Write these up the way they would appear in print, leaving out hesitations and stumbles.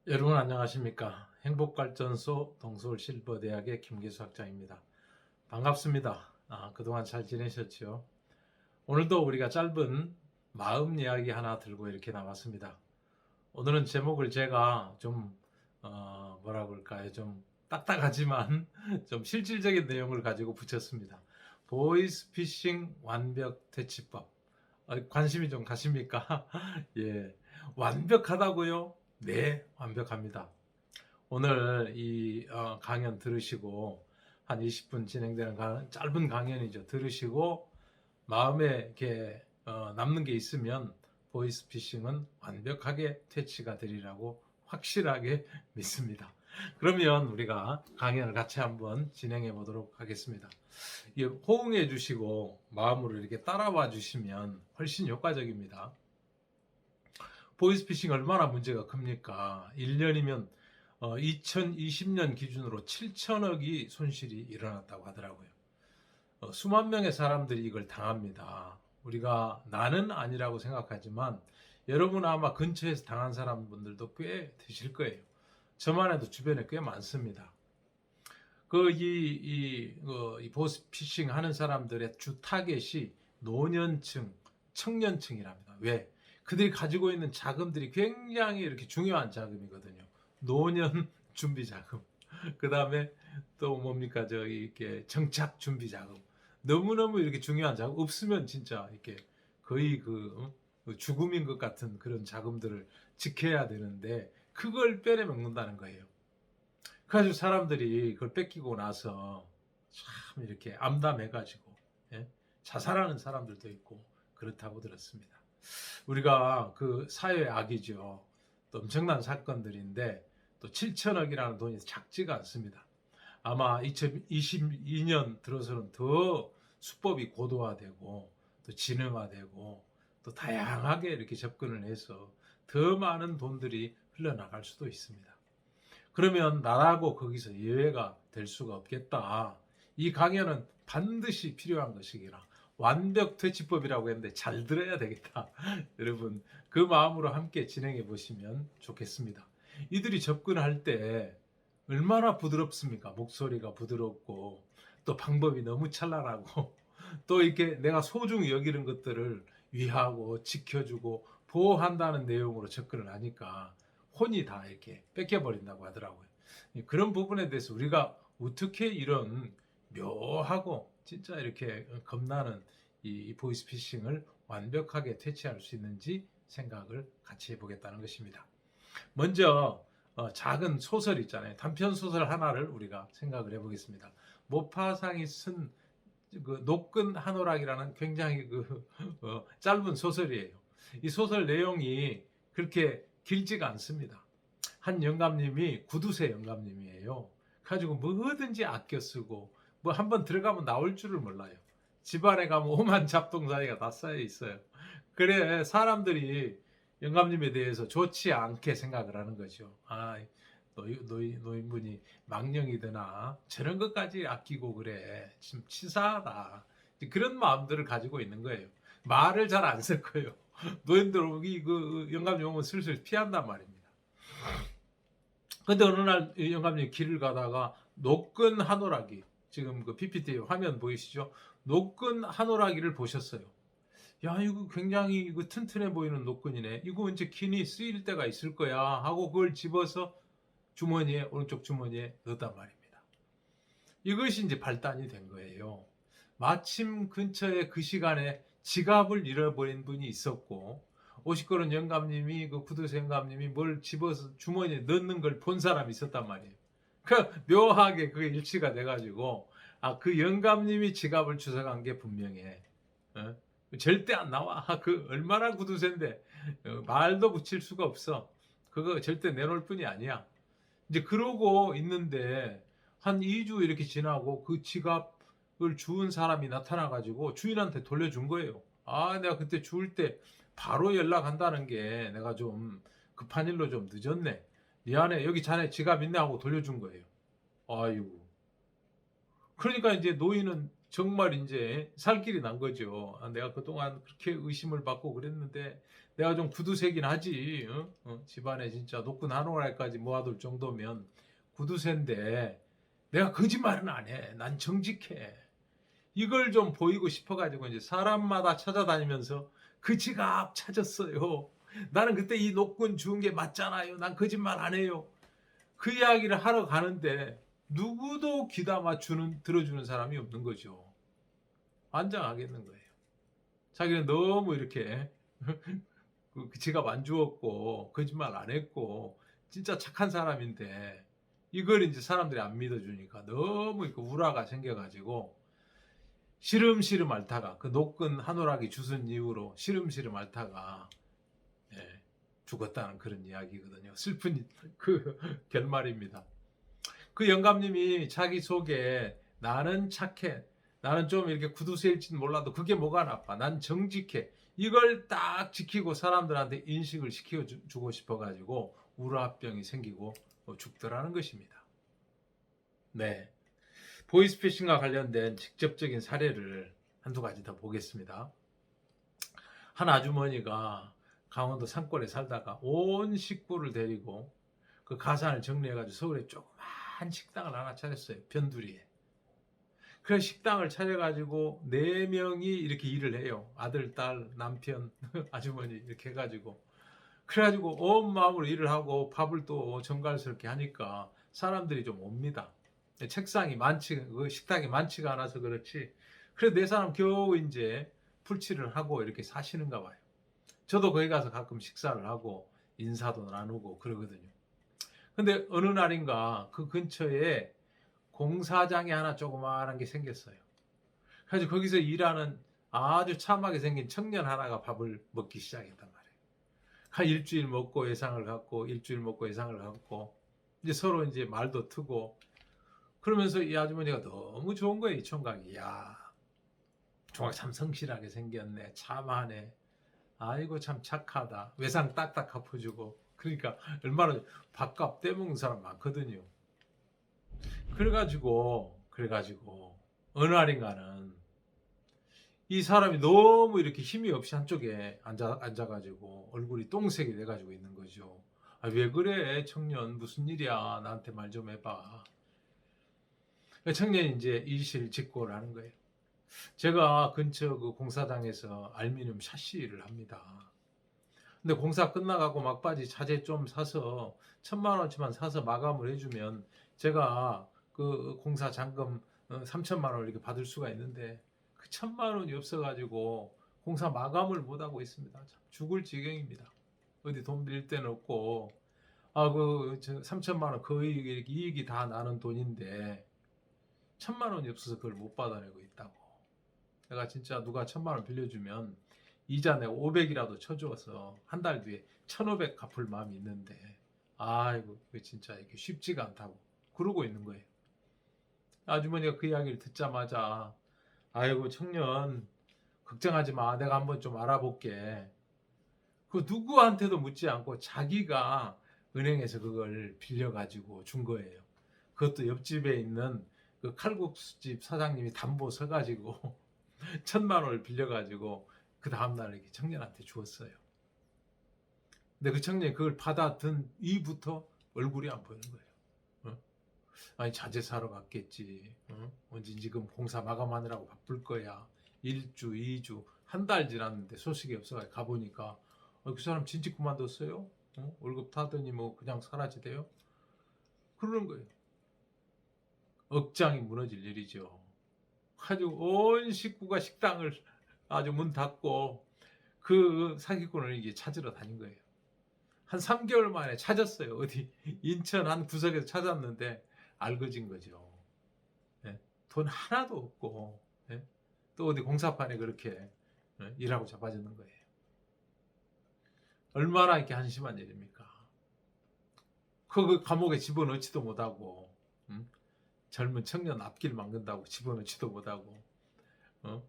여러분 안녕하십니까? 행복발전소 동서울실버대학의 김기수 학장입니다. 반갑습니다. 그동안 잘 지내셨죠? 오늘도 우리가 짧은 마음 이야기 하나 들고 이렇게 나왔습니다. 오늘은 제목을 제가 좀 뭐라 그럴까요? 좀 딱딱하지만 좀 실질적인 내용을 가지고 붙였습니다. 보이스피싱 완벽 퇴치법. 관심이 좀 가십니까? 예, 완벽하다고요? 네, 완벽합니다. 오늘 이 강연 들으시고 한 20분 진행되는 짧은 강연이죠. 들으시고 마음에 이렇게 남는 게 있으면 보이스피싱은 완벽하게 퇴치가 되리라고 확실하게 믿습니다. 그러면 우리가 강연을 같이 한번 진행해 보도록 하겠습니다. 호응해 주시고 마음으로 이렇게 따라와 주시면 훨씬 효과적입니다. 보이스피싱 얼마나 문제가 큽니까? 1년이면 2020년 기준으로 7천억이 손실이 일어났다고 하더라고요. 수만 명의 사람들이 이걸 당합니다. 우리가 나는 아니라고 생각하지만 여러분 아마 근처에서 당한 사람분들도 꽤 되실 거예요. 저만 해도 주변에 꽤 많습니다. 이 보이스피싱 하는 사람들의 주 타겟이 노년층, 청년층이랍니다. 왜? 그들이 가지고 있는 자금들이 굉장히 이렇게 중요한 자금이거든요. 노년 준비 자금. 그 다음에 또 뭡니까? 이렇게 정착 준비 자금. 너무너무 이렇게 중요한 자금. 없으면 진짜 이렇게 거의 죽음인 것 같은 그런 자금들을 지켜야 되는데, 그걸 빼내먹는다는 거예요. 그래가지고 사람들이 그걸 뺏기고 나서 참 이렇게 암담해가지고, 예? 자살하는 사람들도 있고 그렇다고 들었습니다. 우리가 그 사회의 악이죠. 또 엄청난 사건들인데 또 7천억이라는 돈이 작지가 않습니다. 아마 2022년 들어서는 더 수법이 고도화되고 또 진흥화되고 또 다양하게 이렇게 접근을 해서 더 많은 돈들이 흘러나갈 수도 있습니다. 그러면 나라고 거기서 예외가 될 수가 없겠다. 이 강연은 반드시 필요한 것이기라. 완벽 퇴치법이라고 했는데 잘 들어야 되겠다. 여러분 그 마음으로 함께 진행해 보시면 좋겠습니다. 이들이 접근할 때 얼마나 부드럽습니까? 목소리가 부드럽고 또 방법이 너무 찬란하고 또 이렇게 내가 소중히 여기는 것들을 위하고 지켜주고 보호한다는 내용으로 접근을 하니까 혼이 다 이렇게 뺏겨버린다고 하더라고요. 그런 부분에 대해서 우리가 어떻게 이런 묘하고 진짜 이렇게 겁나는 이 보이스피싱을 완벽하게 퇴치할 수 있는지 생각을 같이 해보겠다는 것입니다. 먼저 작은 소설 있잖아요. 단편 소설 하나를 우리가 생각을 해보겠습니다. 모파상이 쓴 그 노끈 한오락이라는 굉장히 짧은 소설이에요. 이 소설 내용이 그렇게 길지가 않습니다. 한 영감님이 구두쇠 영감님이에요. 가지고 뭐든지 아껴 쓰고 뭐 한번 들어가면 나올 줄을 몰라요. 집안에 가면 오만 잡동사니가 다 쌓여 있어요. 그래 사람들이 영감님에 대해서 좋지 않게 생각을 하는 거죠. 노인분이 망령이드나 저런 것까지 아끼고 그래. 좀 치사하다. 그런 마음들을 가지고 있는 거예요. 말을 잘 안 쓸 거예요. 노인들 그 영감님 오면 슬슬 피한단 말입니다. 근데 어느 날 영감님 길을 가다가 노끈 한오라기, 지금 그 PPT 화면 보이시죠? 노끈 한오라기를 보셨어요. 야, 이거 굉장히 이거 튼튼해 보이는 노끈이네. 이거 이제 기니 쓰일 때가 있을 거야 하고 그걸 집어서 주머니에, 오른쪽 주머니에 넣었단 말입니다. 이것이 이제 발단이 된 거예요. 마침 근처에 그 시간에 지갑을 잃어버린 분이 있었고, 오시거른 영감님이, 그 구두쇠 영감님이 뭘 집어서 주머니에 넣는 걸 본 사람이 있었단 말이에요. 그 묘하게 그게 일치가 돼가지고, 그 영감님이 지갑을 주워간 게 분명해. 어? 절대 안 나와. 그 얼마나 구두쇠인데 말도 붙일 수가 없어. 그거 절대 내놓을 뿐이 아니야. 이제 그러고 있는데 한 2주 이렇게 지나고 그 지갑을 주운 사람이 나타나가지고 주인한테 돌려준 거예요. 내가 그때 주울 때 바로 연락한다는 게 내가 좀 급한 일로 좀 늦었네. 미안해. 여기 자네 지갑 있네 하고 돌려준 거예요. 아이고. 그러니까 이제 노인은 정말 이제 살 길이 난 거죠. 내가 그동안 그렇게 의심을 받고 그랬는데 내가 좀 구두쇠긴 하지. 집안에 진짜 노끈 한 오랄까지 모아둘 정도면 구두쇠인데 내가 거짓말은 안 해. 난 정직해. 이걸 좀 보이고 싶어가지고 이제 사람마다 찾아다니면서 그 지갑 찾았어요. 나는 그때 이 노끈 주운 게 맞잖아요. 난 거짓말 안 해요. 그 이야기를 하러 가는데 누구도 귀담아 들어주는 사람이 없는 거죠. 환장하겠는 거예요. 자기는 너무 이렇게 그 지갑 안 주었고 거짓말 안 했고 진짜 착한 사람인데 이걸 이제 사람들이 안 믿어주니까 너무 우라가 생겨가지고 시름시름 앓다가 그 노끈 한 오락이 주순 이후로 시름시름 앓다가 예, 죽었다는 그런 이야기거든요. 슬픈 그 결말입니다. 그 영감님이 자기 속에 나는 착해, 나는 좀 이렇게 구두쇠일지는 몰라도 그게 뭐가 나빠, 난 정직해, 이걸 딱 지키고 사람들한테 인식을 시켜주고 싶어가지고 우라병이 생기고 죽더라는 것입니다. 네, 보이스피싱과 관련된 직접적인 사례를 한두 가지 더 보겠습니다. 한 아주머니가 강원도 산골에 살다가 온 식구를 데리고 그 가산을 정리해가지고 서울에 조그만 식당을 하나 차렸어요. 변두리에. 그 식당을 차려가지고 4명이 이렇게 일을 해요. 아들, 딸, 남편, 아주머니 이렇게 해가지고. 그래가지고 온 마음으로 일을 하고 밥을 또 정갈스럽게 하니까 사람들이 좀 옵니다. 그 식당이 많지가 않아서 그렇지. 그래도 4사람 겨우 이제 풀칠을 하고 이렇게 사시는가 봐요. 저도 거기 가서 가끔 식사를 하고 인사도 나누고 그러거든요. 근데 어느 날인가 그 근처에 공사장이 하나 조그마한 게 생겼어요. 그래서 거기서 일하는 아주 참하게 생긴 청년 하나가 밥을 먹기 시작했단 말이에요. 한 일주일 먹고 예상을 갖고 일주일 먹고 예상을 갖고 이제 서로 이제 말도 트고 그러면서 이 아주머니가 너무 좋은 거예요. 이 총각이. 야, 총각 참 성실하게 생겼네. 참하네. 아이고 참 착하다. 외상 딱딱 갚아주고. 그러니까 얼마나 밥값 떼먹는 사람 많거든요. 그래가지고 어느 날인가는 이 사람이 너무 이렇게 힘이 없이 한쪽에 앉아가지고 얼굴이 똥색이 돼가지고 있는 거죠. 아, 왜 그래 청년 무슨 일이야 나한테 말 좀 해봐. 청년이 이제 일실직고를 하는 거예요. 제가 근처 그 공사장에서 알루미늄 샤시 일을 합니다. 근데 공사 끝나가고 막바지 자재 좀 사서 1,000만 원치만 사서 마감을 해주면 제가 그 공사 잔금 3천만 원을 이렇게 받을 수가 있는데 그 1,000만 원이 없어가지고 공사 마감을 못 하고 있습니다. 참 죽을 지경입니다. 어디 돈 빌릴 데는 없고 그 3천만 원 거의 이렇게 이익이 다 나는 돈인데 1,000만 원이 없어서 그걸 못 받아내고 있다고. 내가 진짜 누가 1,000만 원 빌려주면 이자 내가 500이라도 쳐주어서 한 달 뒤에 1,500 갚을 마음이 있는데 아이고 이거 진짜 이렇게 쉽지가 않다고 그러고 있는 거예요. 아주머니가 그 이야기를 듣자마자 아이고 청년 걱정하지 마. 내가 한번 좀 알아볼게. 그 누구한테도 묻지 않고 자기가 은행에서 그걸 빌려가지고 준 거예요. 그것도 옆집에 있는 그 칼국수집 사장님이 담보 서가지고 1,000만 원을 빌려가지고 그 다음날 이렇게 청년한테 주었어요. 근데 그 청년이 그걸 받아든 이후부터 얼굴이 안 보이는 거예요. 아니 자재 사러 갔겠지. 언제 지금 공사 마감하느라고 바쁠 거야. 1주, 2주, 한 달 지났는데 소식이 없어가지고 가보니까 그 사람 진직 그만뒀어요. 월급 타더니 뭐 그냥 사라지대요. 그러는 거예요. 억장이 무너질 일이죠. 가지고 온 식구가 식당을 아주 문 닫고 그 사기꾼을 이제 찾으러 다닌 거예요. 한 3개월 만에 찾았어요. 어디 인천 한 구석에서 찾았는데 알거진 거죠. 예? 돈 하나도 없고 예? 또 어디 공사판에 그렇게 일하고 자빠지는 거예요. 얼마나 이렇게 한심한 일입니까? 그 감옥에 집어넣지도 못하고 젊은 청년 앞길 막는다고 집어넣지도 못하고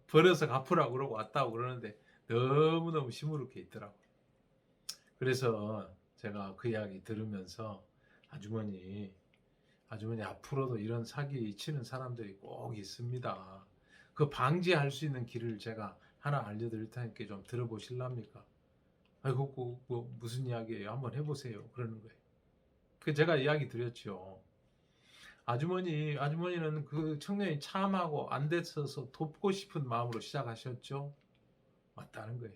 벌어서 갚으라고 그러고 왔다고 그러는데 너무너무 시무룩해 있더라고. 그래서 제가 그 이야기 들으면서 아주머니 앞으로도 이런 사기 치는 사람들이 꼭 있습니다. 그 방지할 수 있는 길을 제가 하나 알려드릴 테니까 좀 들어보실랍니까? 아이고, 뭐 무슨 이야기예요? 한번 해보세요. 그러는 거예요. 그 제가 이야기 드렸죠. 아주머니는 그 청년이 참하고 안 됐어서 돕고 싶은 마음으로 시작하셨죠. 맞다는 거예요.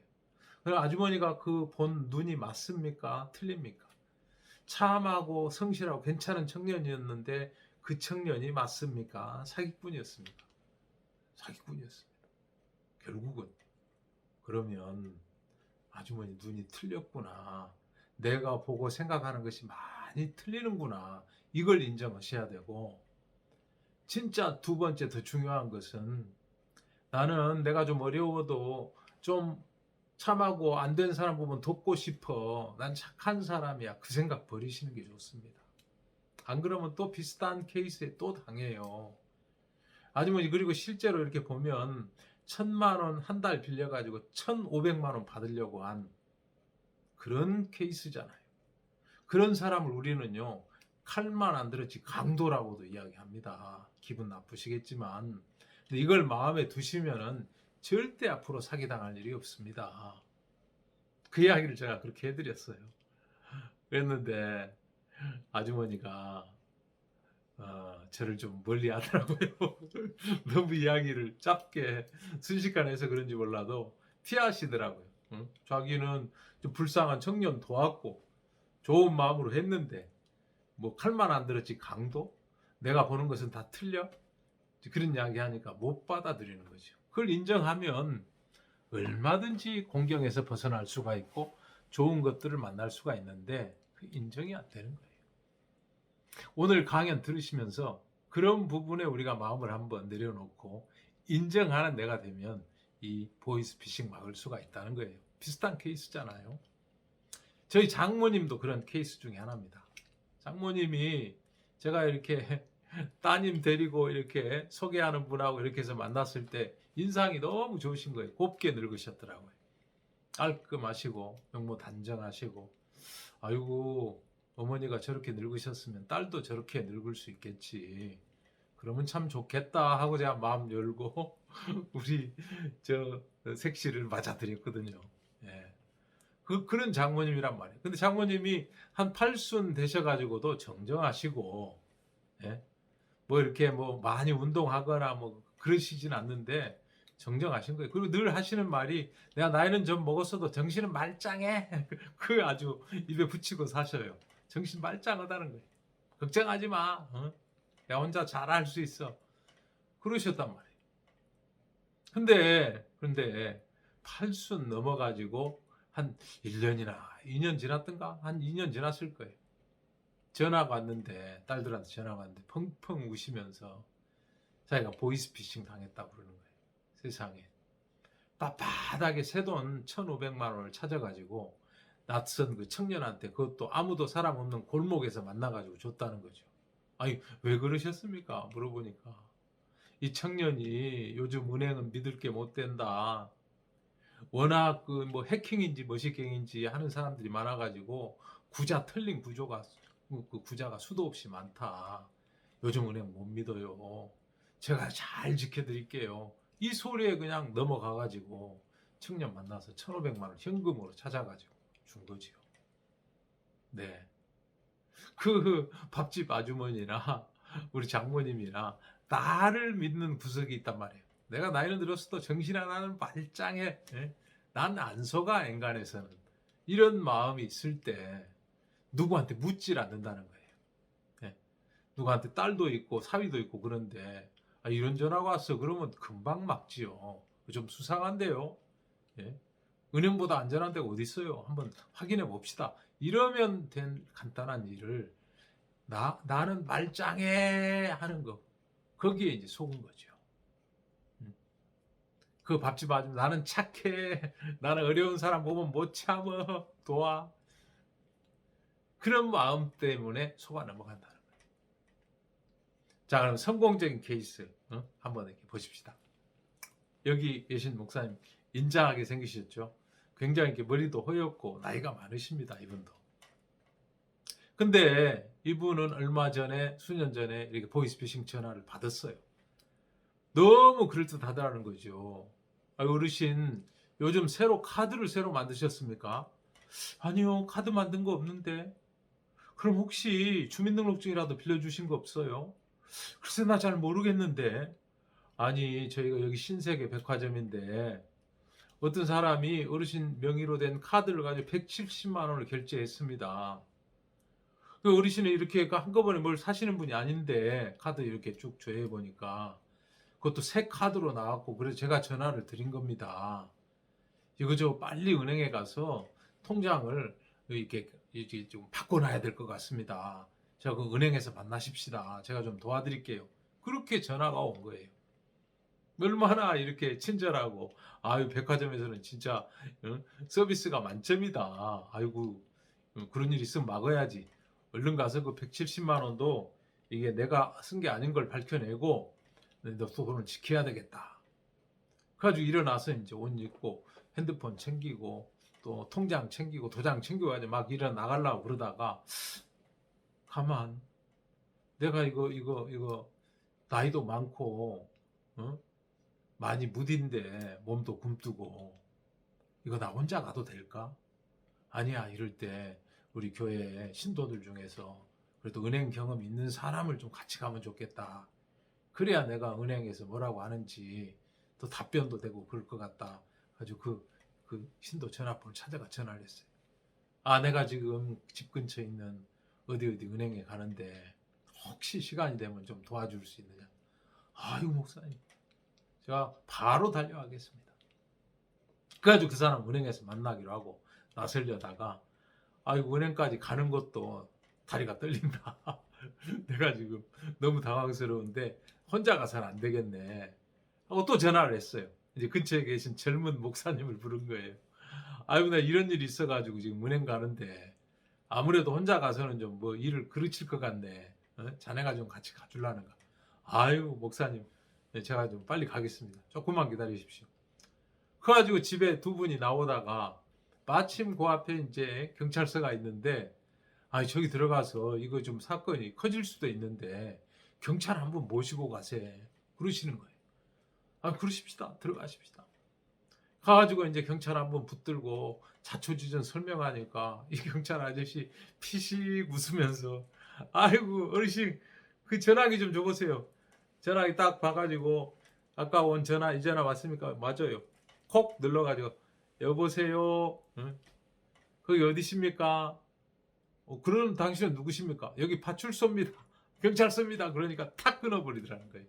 그럼 아주머니가 그 본 눈이 맞습니까? 틀립니까? 참하고 성실하고 괜찮은 청년이었는데 그 청년이 맞습니까? 사기꾼이었습니까? 사기꾼이었습니다. 결국은. 그러면 아주머니 눈이 틀렸구나. 내가 보고 생각하는 것이 많이 틀리는구나. 이걸 인정하셔야 되고, 진짜 두 번째 더 중요한 것은, 나는 내가 좀 어려워도 좀 참하고 안 된 사람 보면 돕고 싶어. 난 착한 사람이야. 그 생각 버리시는 게 좋습니다. 안 그러면 또 비슷한 케이스에 또 당해요. 아주머니, 그리고 실제로 이렇게 보면 1,000만 원 한 달 빌려가지고 1,500만 원 받으려고 한 그런 케이스잖아요. 그런 사람을 우리는요, 칼만 안 들었지 강도라고도 이야기합니다. 기분 나쁘시겠지만. 근데 이걸 마음에 두시면은 절대 앞으로 사기당할 일이 없습니다. 그 이야기를 제가 그렇게 해드렸어요. 그랬는데 아주머니가 저를 좀 멀리 하더라고요. 너무 이야기를 짧게 순식간에 해서 그런지 몰라도 피하시더라고요. 응? 자기는 좀 불쌍한 청년 도왔고 좋은 마음으로 했는데 뭐 칼만 안 들었지 강도? 내가 보는 것은 다 틀려? 그런 이야기 하니까 못 받아들이는 거죠. 그걸 인정하면 얼마든지 공경에서 벗어날 수가 있고 좋은 것들을 만날 수가 있는데 그 인정이 안 되는 거예요. 오늘 강연 들으시면서 그런 부분에 우리가 마음을 한번 내려놓고 인정하는 내가 되면 이 보이스피싱 막을 수가 있다는 거예요. 비슷한 케이스잖아요. 저희 장모님도 그런 케이스 중에 하나입니다. 장모님이 제가 이렇게 따님 데리고 이렇게 소개하는 분하고 이렇게 해서 만났을 때 인상이 너무 좋으신 거예요. 곱게 늙으셨더라고요. 깔끔하시고 영모 단정하시고, 아이고 어머니가 저렇게 늙으셨으면 딸도 저렇게 늙을 수 있겠지. 그러면 참 좋겠다 하고 제가 마음 열고 우리 저 색시를 맞아드렸거든요. 예. 그런 장모님이란 말이에요. 근데 장모님이 한 8순 되셔가지고도 정정하시고, 예? 뭐 이렇게 뭐 많이 운동하거나 뭐 그러시진 않는데 정정하신 거예요. 그리고 늘 하시는 말이 내가 나이는 좀 먹었어도 정신은 말짱해. 그 아주 입에 붙이고 사셔요. 정신 말짱하다는 거예요. 걱정하지 마. 어? 내가 혼자 잘할 수 있어. 그러셨단 말이에요. 근데 8순 넘어가지고 한 1년이나 2년 지났던가? 한 2년 지났을 거예요. 전화가 왔는데, 딸들한테 전화가 왔는데 펑펑 우시면서 자기가 보이스피싱 당했다고 그러는 거예요. 세상에. 빳빳하게 새돈 1,500만 원을 찾아가지고 낯선 그 청년한테, 그것도 아무도 사람 없는 골목에서 만나가지고 줬다는 거죠. 아니, 왜 그러셨습니까? 물어보니까 이 청년이 요즘 은행은 믿을 게 못 된다. 워낙 그 뭐 해킹인지 머시갱인지 하는 사람들이 많아가지고 구자 틀린 구조가, 그 구자가 수도 없이 많다. 요즘 은행 못 믿어요. 제가 잘 지켜드릴게요. 이 소리에 그냥 넘어가가지고 청년 만나서 1,500만 원 현금으로 찾아가지고 준 거지요. 네. 그 밥집 아주머니나 우리 장모님이나 나를 믿는 구석이 있단 말이에요. 내가 나이는 들었어도 정신 하나는 말짱해. 예? 난 안 속아, 엔간에서는. 이런 마음이 있을 때 누구한테 묻질 않는다는 거예요. 예? 누구한테 딸도 있고 사위도 있고 그런데 이런 전화가 왔어 그러면 금방 막지요. 좀 수상한데요. 예? 은행보다 안전한 데가 어디 있어요? 한번 확인해 봅시다. 이러면 된 간단한 일을 나는 말짱해 하는 거, 거기에 이제 속은 거죠. 그 밥집 아줌마 나는 착해, 나는 어려운 사람 보면 못 참아, 도와, 그런 마음 때문에 속아 넘어간다는 거예요. 자, 그럼 성공적인 케이스 한번 이렇게 보십시다. 여기 계신 목사님 인자하게 생기셨죠? 굉장히 이렇게 머리도 허옇고 나이가 많으십니다, 이분도. 근데 이분은 얼마 전에, 수년 전에 이렇게 보이스피싱 전화를 받았어요. 너무 그럴듯하다는 거죠. 어르신, 요즘 새로 카드를 새로 만드셨습니까? 아니요, 카드 만든 거 없는데. 그럼 혹시 주민등록증이라도 빌려주신 거 없어요? 글쎄, 나 잘 모르겠는데. 아니, 저희가 여기 신세계 백화점인데 어떤 사람이 어르신 명의로 된 카드를 가지고 170만 원을 결제했습니다. 그 어르신이 이렇게 한꺼번에 뭘 사시는 분이 아닌데 카드 이렇게 쭉 조회해 보니까 그것도 새 카드로 나왔고, 그래서 제가 전화를 드린 겁니다. 이거 저 빨리 은행에 가서 통장을 이렇게 좀 바꿔놔야 될 것 같습니다. 제가 그 은행에서 만나십시다. 제가 좀 도와드릴게요. 그렇게 전화가 온 거예요. 얼마나 이렇게 친절하고, 아유, 백화점에서는 진짜 서비스가 만점이다. 아이고, 그런 일 있으면 막아야지. 얼른 가서 그 170만 원도 이게 내가 쓴 게 아닌 걸 밝혀내고 너 돈을 지켜야 되겠다. 그래가지고 일어나서 이제 옷 입고 핸드폰 챙기고 또 통장 챙기고 도장 챙기고 가지고 막 일어나가려고 그러다가, 가만, 내가 이거 나이도 많고 어? 많이 무딘데 몸도 굼뜨고 이거 나 혼자 가도 될까? 아니야, 이럴 때 우리 교회 신도들 중에서 그래도 은행 경험 있는 사람을 좀 같이 가면 좋겠다. 그래야 내가 은행에서 뭐라고 하는지 또 답변도 되고 그럴 것 같다. 가지고 그 신도 전화번호를 찾아가 전화를 했어요. 아, 내가 지금 집 근처에 있는 어디 은행에 가는데 혹시 시간이 되면 좀 도와줄 수 있느냐? 아유, 목사님, 제가 바로 달려가겠습니다. 그래가지고 그 사람 은행에서 만나기로 하고 나서려다가, 아이고, 은행까지 가는 것도 다리가 떨린다. 내가 지금 너무 당황스러운데 혼자 가서는 안 되겠네 하고 또 전화를 했어요. 이제 근처에 계신 젊은 목사님을 부른 거예요. 아이고, 나 이런 일이 있어가지고 지금 은행 가는데 아무래도 혼자 가서는 좀 뭐 일을 그르칠 것 같네. 자네가 좀 같이 가줄라는가? 아유, 목사님, 네, 제가 좀 빨리 가겠습니다. 조금만 기다리십시오. 그래가지고 집에 두 분이 나오다가 마침 그 앞에 이제 경찰서가 있는데, 아니, 저기 들어가서 이거 좀 사건이 커질 수도 있는데 경찰 한번 모시고 가세, 그러시는 거예요. 아, 그러십시다. 들어가십시다. 가가지고 이제 경찰 한번 붙들고 자초지전 설명하니까 이 경찰 아저씨 피식 웃으면서, 아이고, 어르신, 그 전화기 좀 줘보세요. 전화기 딱 봐가지고, 아까 온 전화, 이 전화 맞습니까? 맞아요. 콕 눌러가지고, 여보세요. 응? 거기 어디십니까? 그럼 당신은 누구십니까? 여기 파출소입니다. 경찰서입니다. 그러니까 탁 끊어버리더라는 거예요.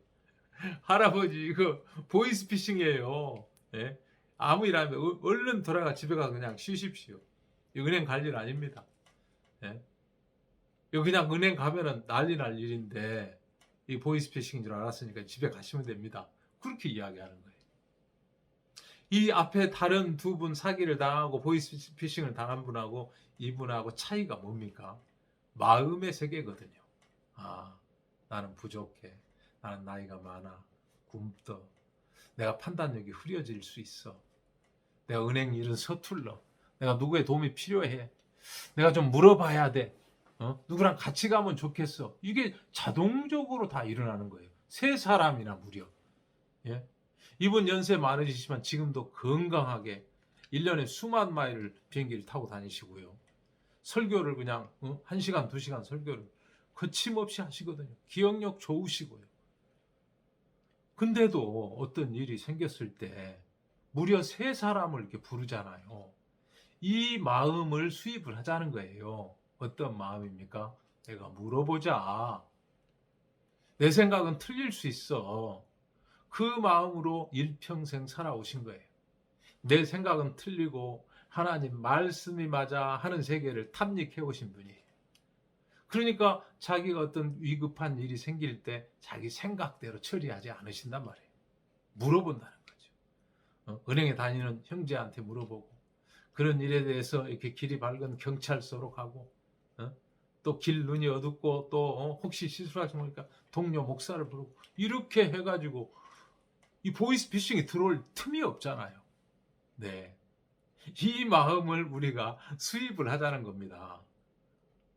할아버지, 이거 보이스피싱이에요. 예? 아무 일 안 하면 얼른 돌아가 집에 가서 그냥 쉬십시오. 이 은행 갈 일 아닙니다. 예? 이거 그냥 은행 가면은 난리 날 일인데 이 보이스피싱인 줄 알았으니까 집에 가시면 됩니다. 그렇게 이야기하는 거예요. 이 앞에 다른 두 분 사기를 당하고 보이스피싱을 당한 분하고 이분하고 차이가 뭡니까? 마음의 세계거든요. 아, 나는 부족해. 나는 나이가 많아. 굼떠. 내가 판단력이 흐려질 수 있어. 내가 은행 일은 서툴러. 내가 누구의 도움이 필요해. 내가 좀 물어봐야 돼. 누구랑 같이 가면 좋겠어. 이게 자동적으로 다 일어나는 거예요. 세 사람이나 무려. 예? 이분 연세 많으시지만 지금도 건강하게 1년에 수만 마일을 비행기를 타고 다니시고요. 설교를 그냥 1시간, 2시간 설교를 거침없이 하시거든요. 기억력 좋으시고요. 근데도 어떤 일이 생겼을 때 무려 세 사람을 이렇게 부르잖아요. 이 마음을 수입을 하자는 거예요. 어떤 마음입니까? 내가 물어보자. 내 생각은 틀릴 수 있어. 그 마음으로 일평생 살아오신 거예요. 내 생각은 틀리고 하나님 말씀이 맞아 하는 세계를 탐닉해 오신 분이에요. 그러니까 자기가 어떤 위급한 일이 생길 때 자기 생각대로 처리하지 않으신단 말이에요. 물어본다는 거죠. 은행에 다니는 형제한테 물어보고, 그런 일에 대해서 이렇게 길이 밝은 경찰서로 가고, 또 길 눈이 어둡고 또 혹시 실수하시니까 동료 목사를 부르고, 이렇게 해가지고 이 보이스피싱이 들어올 틈이 없잖아요. 네, 이 마음을 우리가 수입을 하자는 겁니다.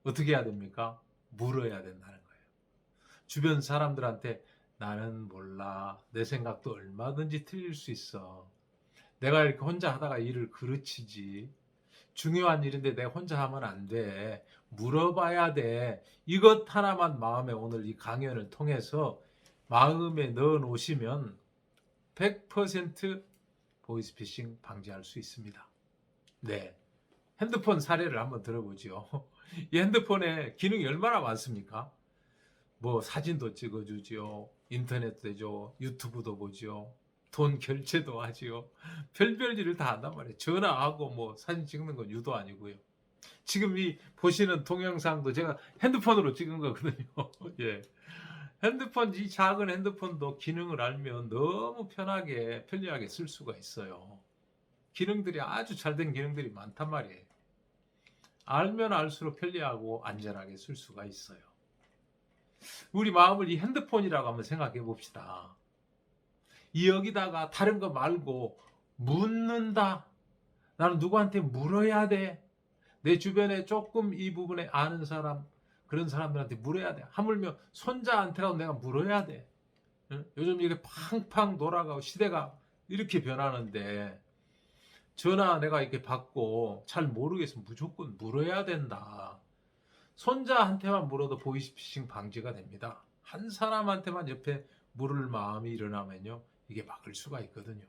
어떻게 해야 됩니까? 물어야 된다는 거예요. 주변 사람들한테 나는 몰라. 내 생각도 얼마든지 틀릴 수 있어. 내가 이렇게 혼자 하다가 일을 그르치지. 중요한 일인데 내가 혼자 하면 안 돼. 물어봐야 돼. 이것 하나만 마음에 오늘 이 강연을 통해서 마음에 넣어 놓으시면 100% 보이스피싱 방지할 수 있습니다. 네. 핸드폰 사례를 한번 들어보죠. 이 핸드폰에 기능이 얼마나 많습니까? 뭐 사진도 찍어주죠. 인터넷도 되죠. 유튜브도 보죠. 돈 결제도 하지요. 별별 일을 다 한단 말이에요. 전화하고 뭐 사진 찍는 건 유도 아니고요. 지금 이 보시는 동영상도 제가 핸드폰으로 찍은 거거든요. 예. 핸드폰, 이 작은 핸드폰도 기능을 알면 너무 편하게, 편리하게 쓸 수가 있어요. 기능들이 아주 잘 된 기능들이 많단 말이에요. 알면 알수록 편리하고 안전하게 쓸 수가 있어요. 우리 마음을 이 핸드폰이라고 한번 생각해 봅시다. 여기다가 다른 거 말고 묻는다. 나는 누구한테 물어야 돼. 내 주변에 조금 이 부분에 아는 사람, 그런 사람들한테 물어야 돼. 하물며 손자한테라도 내가 물어야 돼. 요즘 이게 팡팡 돌아가고 시대가 이렇게 변하는데 전화 내가 이렇게 받고 잘 모르겠으면 무조건 물어야 된다. 손자한테만 물어도 보이스피싱 방지가 됩니다. 한 사람한테만 옆에 물을 마음이 일어나면요, 이게 막을 수가 있거든요.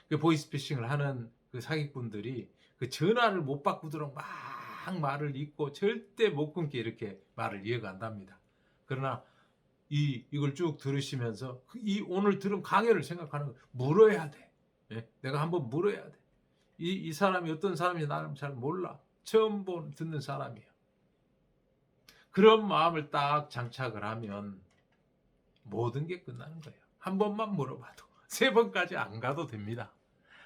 그 보이스피싱을 하는 그 사기꾼들이 그 전화를 못 받고도록 막 말을 잇고 절대 못 끊게 이렇게 말을 이어간답니다. 그러나 이걸 쭉 들으시면서 이 오늘 들은 강연을 생각하는 거, 물어야 돼. 예? 내가 한번 물어야 돼. 이 사람이 어떤 사람인지 나는 잘 몰라. 처음 듣는 사람이야. 그런 마음을 딱 장착을 하면 모든 게 끝나는 거예요. 한 번만 물어봐도 3번까지 안 가도 됩니다.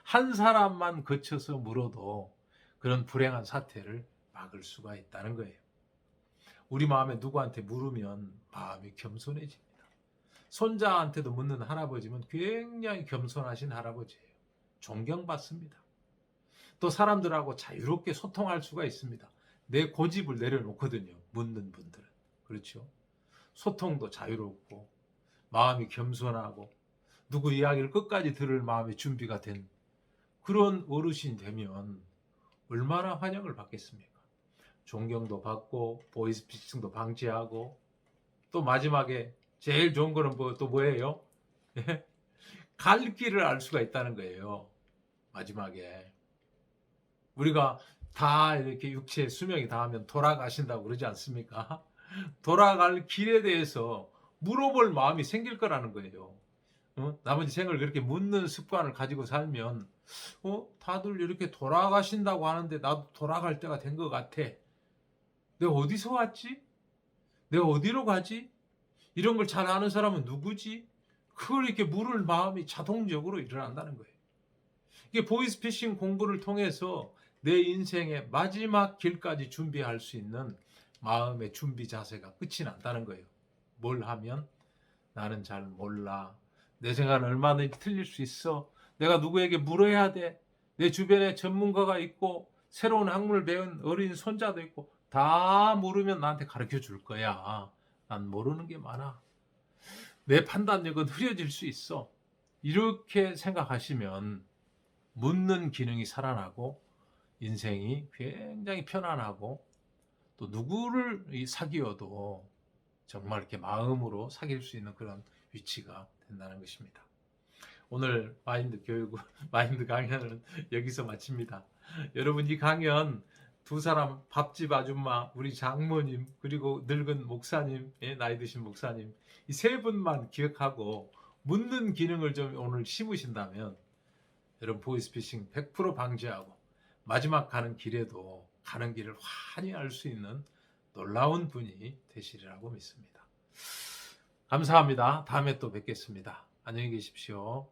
한 사람만 거쳐서 물어도 그런 불행한 사태를 막을 수가 있다는 거예요. 우리 마음에 누구한테 물으면 마음이 겸손해집니다. 손자한테도 묻는 할아버지면 굉장히 겸손하신 할아버지예요. 존경받습니다. 또 사람들하고 자유롭게 소통할 수가 있습니다. 내 고집을 내려놓거든요. 묻는 분들은. 그렇죠? 소통도 자유롭고 마음이 겸손하고 누구 이야기를 끝까지 들을 마음의 준비가 된 그런 어르신이 되면 얼마나 환영을 받겠습니까? 존경도 받고 보이스피싱도 방지하고 또 마지막에 제일 좋은 거는 또 뭐예요? 갈 길을 알 수가 있다는 거예요. 마지막에 우리가 다 이렇게 육체의 수명이 닿으면 돌아가신다고 그러지 않습니까? 돌아갈 길에 대해서 물어볼 마음이 생길 거라는 거예요. 나머지 생을 그렇게 묻는 습관을 가지고 살면 다들 이렇게 돌아가신다고 하는데 나도 돌아갈 때가 된 것 같아. 내가 어디서 왔지? 내가 어디로 가지? 이런 걸 잘 아는 사람은 누구지? 그걸 이렇게 물을 마음이 자동적으로 일어난다는 거예요. 이게 보이스피싱 공부를 통해서 내 인생의 마지막 길까지 준비할 수 있는 마음의 준비 자세가 끝이 난다는 거예요. 뭘 하면? 나는 잘 몰라. 내 생각은 얼마든지 틀릴 수 있어. 내가 누구에게 물어야 돼. 내 주변에 전문가가 있고 새로운 학문을 배운 어린 손자도 있고 다 물으면 나한테 가르쳐 줄 거야. 난 모르는 게 많아. 내 판단력은 흐려질 수 있어. 이렇게 생각하시면 묻는 기능이 살아나고 인생이 굉장히 편안하고 또 누구를 사귀어도 정말 이렇게 마음으로 사귈 수 있는 그런 위치가 된다는 것입니다. 오늘 마인드 강연은 여기서 마칩니다. 여러분, 이 강연 두 사람, 밥집 아줌마, 우리 장모님, 그리고 늙은 목사님, 나이 드신 목사님, 이 3분만 기억하고 묻는 기능을 좀 오늘 심으신다면 여러분 보이스피싱 100% 방지하고 마지막 가는 길에도 가는 길을 환히 알 수 있는 놀라운 분이 되시리라고 믿습니다. 감사합니다. 다음에 또 뵙겠습니다. 안녕히 계십시오.